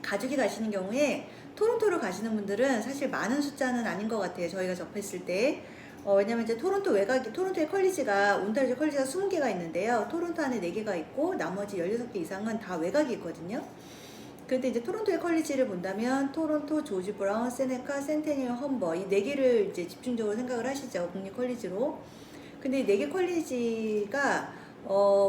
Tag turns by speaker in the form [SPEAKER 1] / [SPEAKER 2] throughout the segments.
[SPEAKER 1] 가족이 가시는 경우에 토론토로 가시는 분들은 사실 많은 숫자는 아닌 것 같아요. 저희가 접했을 때. 왜냐면 이제 토론토의 컬리지가, 온타리오 컬리지가 20개가 있는데요. 토론토 안에 4개가 있고, 나머지 16개 이상은 다 외곽이 있거든요. 근데 이제 토론토의 컬리지를 본다면, 토론토, 조지 브라운, 세네카, 센테니얼, 험버, 이 4개를 이제 집중적으로 생각을 하시죠. 국립 컬리지로. 근데 이 4개 컬리지가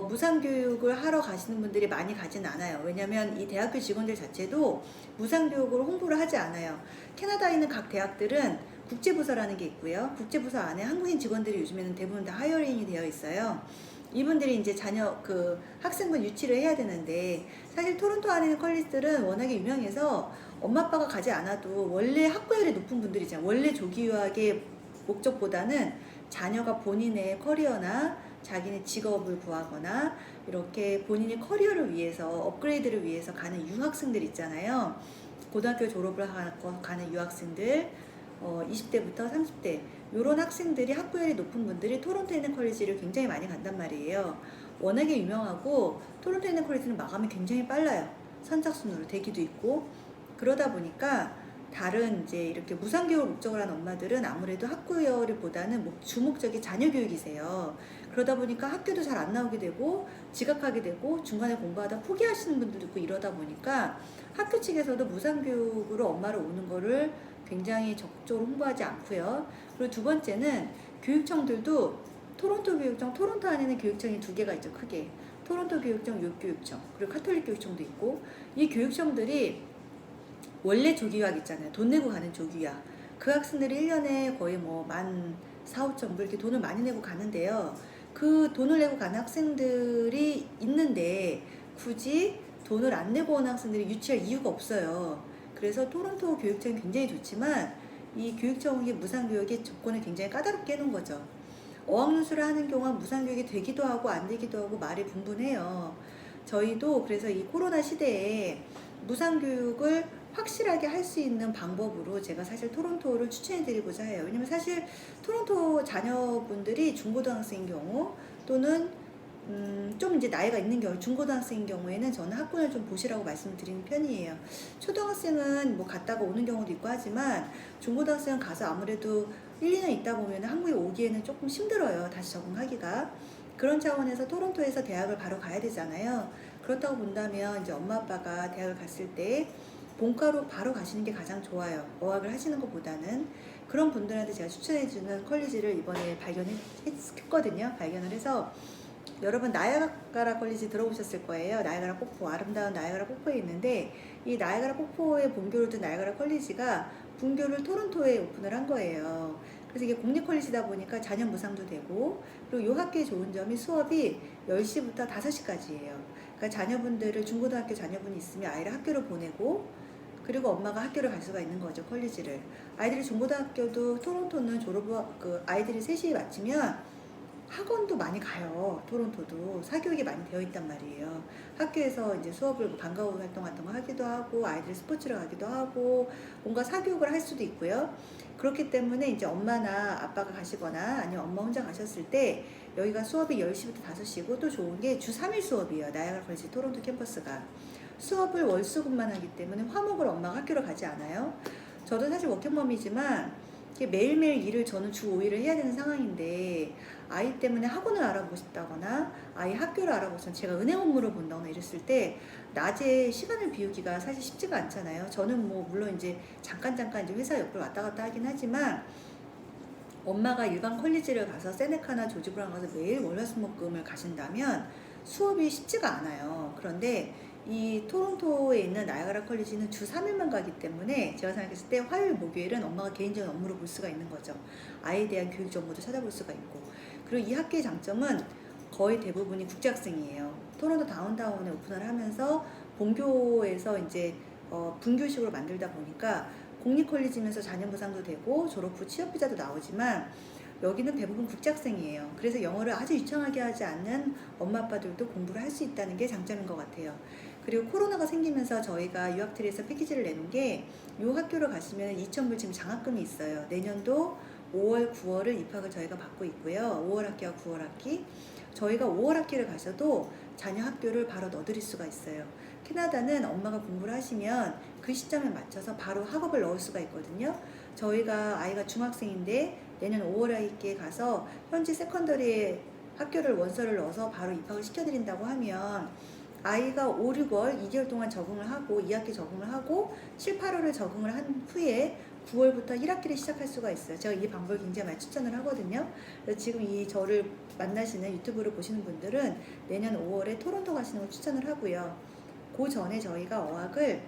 [SPEAKER 1] 무상교육을 하러 가시는 분들이 많이 가진 않아요. 왜냐면 이 대학교 직원들 자체도 무상교육을 홍보를 하지 않아요. 캐나다에 있는 각 대학들은 국제부서라는 게 있고요. 국제부서 안에 한국인 직원들이 요즘에는 대부분 다 하이어링이 되어 있어요. 이분들이 이제 학생분 유치를 해야 되는데, 사실 토론토 안에 있는 컬리지들은 워낙에 유명해서 엄마 아빠가 가지 않아도 원래 학구열이 높은 분들이잖아요. 원래 조기 유학의 목적보다는 자녀가 본인의 커리어나 자기네 직업을 구하거나 이렇게 본인의 커리어를 위해서, 업그레이드를 위해서 가는 유학생들 있잖아요. 고등학교 졸업을 하고 가는 유학생들, 20대부터 30대 이런 학생들이, 학구열이 높은 분들이 토론토에 있는 컬리지를 굉장히 많이 간단 말이에요. 워낙에 유명하고 토론토에 있는 컬리지는 마감이 굉장히 빨라요. 선착순으로 대기도 있고. 그러다 보니까 다른 이제 이렇게 무상교육을 목적으로 하는 엄마들은 아무래도 학구열보다는 주목적인 자녀교육이세요. 그러다 보니까 학교도 잘 안 나오게 되고, 지각하게 되고, 중간에 공부하다 포기하시는 분들도 있고, 이러다 보니까 학교 측에서도 무상교육으로 엄마를 오는 거를 굉장히 적극적으로 홍보하지 않고요. 그리고 두 번째는 교육청들도, 토론토 교육청, 토론토 안에는 교육청이 2개가 있죠, 크게. 토론토 교육청, 요교육청, 그리고 카톨릭 교육청도 있고, 이 교육청들이 원래 조기유학 있잖아요. 돈 내고 가는 조기유학. 그 학생들이 1년에 거의 뭐 14,500불 이렇게 돈을 많이 내고 가는데요. 그 돈을 내고 가는 학생들이 있는데 굳이 돈을 안 내고 온 학생들이 유치할 이유가 없어요. 그래서 토론토 교육청이 굉장히 좋지만, 이 교육청의 무상교육의 조건을 굉장히 까다롭게 해놓은 거죠. 어학연수를 하는 경우는 무상교육이 되기도 하고 안 되기도 하고 말이 분분해요. 저희도 그래서 이 코로나 시대에 무상교육을 확실하게 할 수 있는 방법으로 제가 사실 토론토를 추천해 드리고자 해요. 왜냐면 사실 토론토 자녀분들이 중고등학생인 경우, 또는 좀 이제 나이가 있는 경우, 중고등학생인 경우에는 저는 학군을 좀 보시라고 말씀을 드리는 편이에요. 초등학생은 뭐 갔다가 오는 경우도 있고 하지만, 중고등학생은 가서 아무래도 1, 2년 있다 보면 한국에 오기에는 조금 힘들어요. 다시 적응하기가. 그런 차원에서 토론토에서 대학을 바로 가야 되잖아요. 그렇다고 본다면 이제 엄마 아빠가 대학을 갔을 때 본과로 바로 가시는 게 가장 좋아요. 어학을 하시는 것보다는. 그런 분들한테 제가 추천해주는 컬리지를 이번에 발견했거든요. 발견을 해서, 여러분 나이아가라 컬리지 들어보셨을 거예요. 나이아가라 폭포, 아름다운 나이아가라 폭포에 있는데, 이 나이아가라 폭포의 본교를 둔 나이아가라 컬리지가 분교를 토론토에 오픈을 한 거예요. 그래서 이게 공립 컬리지다 보니까 자녀 무상도 되고, 그리고 이 학교의 좋은 점이 수업이 10시부터 5시까지예요. 그러니까 자녀분들을, 중고등학교 자녀분이 있으면 아이를 학교를 보내고, 그리고 엄마가 학교를 갈 수가 있는 거죠, 컬리지를. 아이들이 중고등학교도, 토론토는 아이들이 3시에 마치면 학원도 많이 가요. 토론토도 사교육이 많이 되어 있단 말이에요. 학교에서 이제 수업을 방과후 활동 같은 거 하기도 하고, 아이들이 스포츠를 가기도 하고, 뭔가 사교육을 할 수도 있고요. 그렇기 때문에 이제 엄마나 아빠가 가시거나 아니면 엄마 혼자 가셨을 때, 여기가 수업이 10시부터 5시고, 또 좋은 게 주 3일 수업이에요. 나이아가라 컬리지 토론토 캠퍼스가. 수업을 월수금만 하기 때문에 화목을 엄마가 학교를 가지 않아요. 저도 사실 워킹맘이지만 매일매일 일을, 저는 주 5일을 해야 되는 상황인데, 아이 때문에 학원을 알아보고 싶다거나 아이 학교를 알아보고 싶으면 제가 은행 업무를 본다거나 이랬을 때 낮에 시간을 비우기가 사실 쉽지가 않잖아요. 저는 뭐 물론 이제 잠깐 이제 회사 옆을 왔다 갔다 하긴 하지만, 엄마가 일반 컬리지를 가서 세네카나 조지 브라운 가서 매일 월화수목금을 가신다면 수업이 쉽지가 않아요. 그런데 이 토론토에 있는 나이아가라 컬리지는 주 3일만 가기 때문에, 제가 생각했을 때 화요일, 목요일은 엄마가 개인적인 업무를 볼 수가 있는 거죠. 아이에 대한 교육 정보도 찾아볼 수가 있고. 그리고 이 학교의 장점은 거의 대부분이 국제학생이에요. 토론토 다운타운에 오픈을 하면서 본교에서 이제 분교식으로 만들다 보니까 공립 컬리지면서 자녀 보상도 되고 졸업 후 취업 비자도 나오지만, 여기는 대부분 국제학생이에요. 그래서 영어를 아주 유창하게 하지 않는 엄마 아빠들도 공부를 할 수 있다는 게 장점인 것 같아요. 그리고 코로나가 생기면서 저희가 유학트리에서 패키지를 내는 게, 이 학교를 가시면 2,000불 지금 장학금이 있어요. 내년도 5월, 9월을 입학을 저희가 받고 있고요. 5월 학기와 9월 학기. 저희가 5월 학기를 가셔도 자녀 학교를 바로 넣어드릴 수가 있어요. 캐나다는 엄마가 공부를 하시면 그 시점에 맞춰서 바로 학업을 넣을 수가 있거든요. 저희가 아이가 중학생인데 내년 5월에 가서 현지 세컨더리 학교를 원서를 넣어서 바로 입학을 시켜드린다고 하면 아이가 5, 6월 2개월 동안 적응을 하고 2학기 적응을 하고 7, 8월을 적응을 한 후에 9월부터 1학기를 시작할 수가 있어요. 제가 이 방법을 굉장히 많이 추천을 하거든요. 그래서 지금 이 저를 만나시는 유튜브를 보시는 분들은 내년 5월에 토론토 가시는 걸 추천을 하고요. 그 전에 저희가 어학을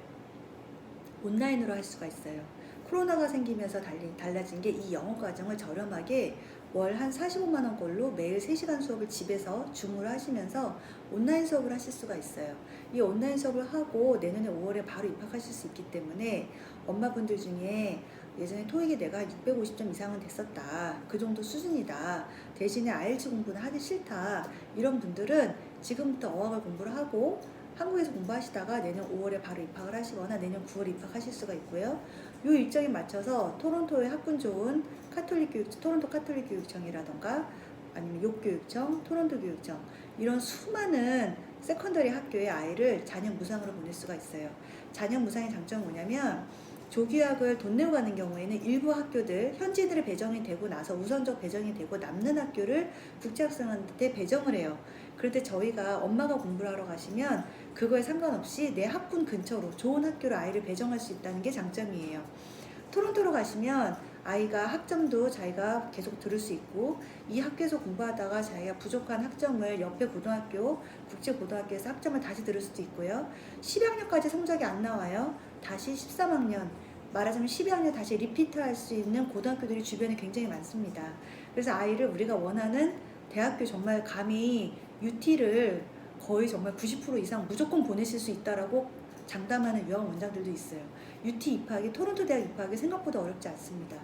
[SPEAKER 1] 온라인으로 할 수가 있어요. 코로나가 생기면서 달라진 게 이 영어 과정을 저렴하게 월 한 45만 원꼴로 매일 3시간 수업을 집에서 줌으로 하시면서 온라인 수업을 하실 수가 있어요. 이 온라인 수업을 하고 내년에 5월에 바로 입학하실 수 있기 때문에 엄마분들 중에 예전에 토익이 내가 650점 이상은 됐었다. 그 정도 수준이다. 대신에 IELTS 공부는 하기 싫다. 이런 분들은 지금부터 어학을 공부를 하고 한국에서 공부하시다가 내년 5월에 바로 입학을 하시거나 내년 9월에 입학하실 수가 있고요. 이 일정에 맞춰서 토론토의 학군 좋은 토론토 카톨릭 교육청이라던가 아니면 욕 교육청, 토론토 교육청 이런 수많은 세컨더리 학교의 아이를 자녀 무상으로 보낼 수가 있어요. 자녀 무상의 장점은 뭐냐면 조기학을 돈 내고 가는 경우에는 일부 학교들 현지인들이 배정이 되고 나서 우선적 배정이 되고 남는 학교를 국제학생한테 배정을 해요. 그럴 때 저희가 엄마가 공부를 하러 가시면 그거에 상관없이 내 학군 근처로 좋은 학교로 아이를 배정할 수 있다는 게 장점이에요. 토론토로 가시면 아이가 학점도 자기가 계속 들을 수 있고 이 학교에서 공부하다가 자기가 부족한 학점을 옆에 고등학교, 국제고등학교에서 학점을 다시 들을 수도 있고요. 12학년까지 성적이 안 나와요. 다시 13학년, 말하자면 12학년 다시 리피트 할 수 있는 고등학교들이 주변에 굉장히 많습니다. 그래서 아이를 우리가 원하는 대학교 정말 감히 UT를 거의 정말 90% 이상 무조건 보내실 수 있다라고 장담하는 유학 원장들도 있어요. UT 입학이 토론토 대학 입학이 생각보다 어렵지 않습니다.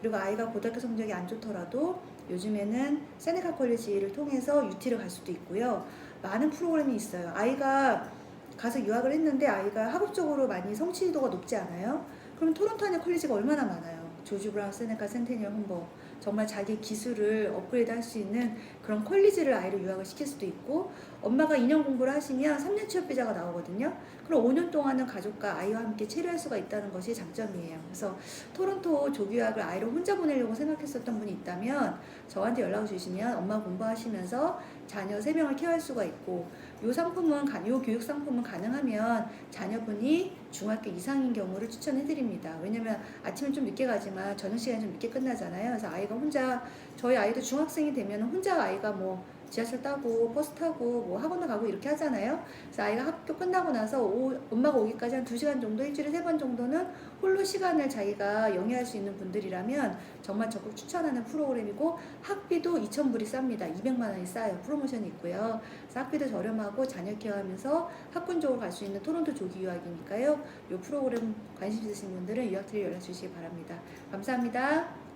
[SPEAKER 1] 그리고 아이가 고등학교 성적이 안 좋더라도 요즘에는 세네카 컬리지를 통해서 UT를 갈 수도 있고요. 많은 프로그램이 있어요. 아이가 가서 유학을 했는데 아이가 학업적으로 많이 성취도가 높지 않아요? 그럼 토론토 안에 컬리지가 얼마나 많아요. 조지 브라운, 세네카, 센테니얼, 홈버 정말 자기 기술을 업그레이드 할 수 있는 그런 컬리지를 아이를 유학을 시킬 수도 있고 엄마가 2년 공부를 하시면 3년 취업 비자가 나오거든요. 그럼 5년 동안은 가족과 아이와 함께 체류할 수가 있다는 것이 장점이에요. 그래서 토론토 조교학을 아이를 혼자 보내려고 생각했었던 분이 있다면 저한테 연락을 주시면 엄마 공부하시면서 자녀 3명을 케어할 수가 있고 요 교육 상품은 가능하면 자녀분이 중학교 이상인 경우를 추천해드립니다. 왜냐면 아침은 좀 늦게 가지만 저녁 시간이 좀 늦게 끝나잖아요. 그래서 아이가 혼자 저희 아이도 중학생이 되면 혼자 아이가 뭐 지하철 타고 버스 타고 뭐 학원을 가고 이렇게 하잖아요. 그래서 아이가 학교 끝나고 나서 엄마가 오기까지 한 2시간 정도 일주일에 3번 정도는 홀로 시간을 자기가 영위할 수 있는 분들이라면 정말 적극 추천하는 프로그램이고 학비도 2,000불이 쌉니다. 200만 원이 싸요. 프로모션이 있고요. 그래서 학비도 저렴하고 자녀 케어하면서 학군 쪽으로 갈 수 있는 토론토 조기 유학이니까요. 이 프로그램 관심 있으신 분들은 유학트리 연락 주시기 바랍니다. 감사합니다.